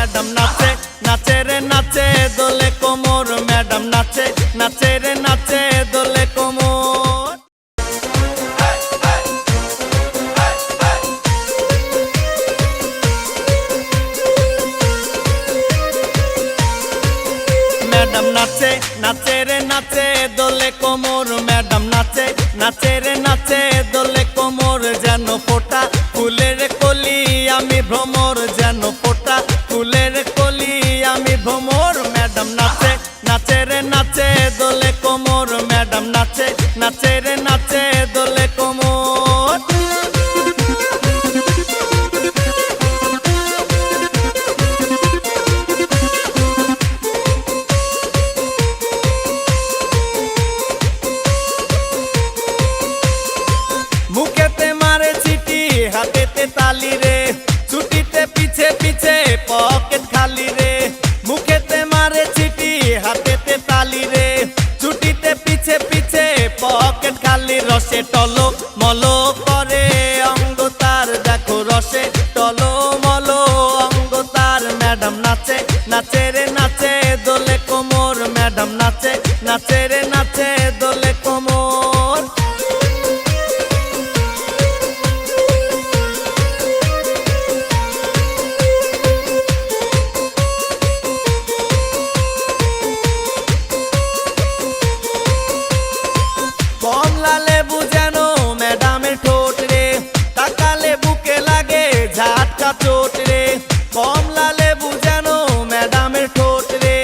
madam নাচে নাচে রে নাচে দোলে কোমর ম্যাডাম নাচে নাচে রে নাচে দোলে কোমর ম্যাডাম নাচে নাচে রে নাচে দোলে কোমর ম্যাডাম নাচে নাচে রে নাচে দোলে কোমর যেন ফোঁটা ফুলের কলি আমি ভ্রমর যেন ফোঁটা ফুলের কলি আমি ভ্রমর ম্যাডাম নাচে নাচে রে নাচে দোলে কোমর ম্যাডাম নাচে নাচে রে নাচে দোলে কোমর মুখেতে মারে চিঠি হাতেতে তালি রে ছুটিতে পিছে পিছে পকেট খালি রে মুখেতে মারে চিঠি হাতেতে তালি রে ছুটিতে পিছে পিছে পকেট খালি রসে টলো মলো করে অঙ্গ তার দেখো রসে টলো মলো অঙ্গ তার ম্যাডাম নাচে নাচে রে নাচে দোলে কোমর ম্যাডাম নাচে নাচে রে নাচে দোলে কোমর কমলা লেবু যেন ম্যাডামের ঠোঁট রে তাকালে বুকে লাগে ঝাটকা চোট রে কমলা লেবু যেন ম্যাডামের ঠোঁট রে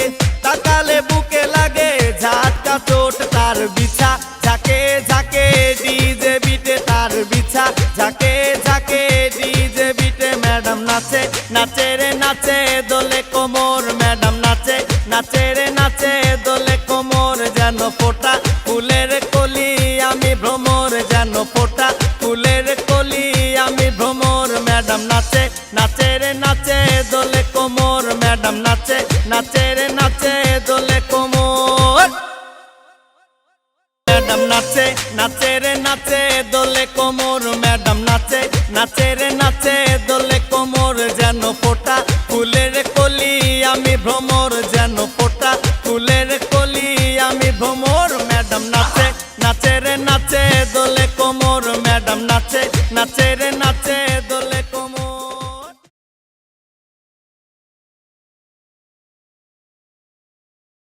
তাকালে বুকে লাগে ঝাটকা চোট তার বিছা ঝাঁকে ঝাঁকে ডিজে বিটে তার বিছা ঝাঁকে ঝাঁকে ডিজে বিটে ম্যাডাম নাচে নাচে রে নাচে দোলে কোমর ম্যাডাম নাচে নাচে রে নাচে দোলে কোমর যেন ফোঁটা ফুলের কলি আমি ভ্রমর যেন ফোঁটা ফুলের কলি আমি ভ্রমর ম্যাডাম নাচে নাচে রে নাচে দোলে কোমর ম্যাডাম নাচে নাচে রে নাচে দোলে কোমর ম্যাডাম নাচে নাচে রে নাচে দোলে কোমর ম্যাডাম নাচে নাচে রে নাচে দোলে কোমর যেন ফোঁটা ফুলের কলি আমি ভ্রমর যেন ফোঁটা ফুলের কলি আমি ভ্রমর ম্যাডাম নাচে নাচে রে নাচে দোলে কোমর ম্যাডাম নাচে নাচে রে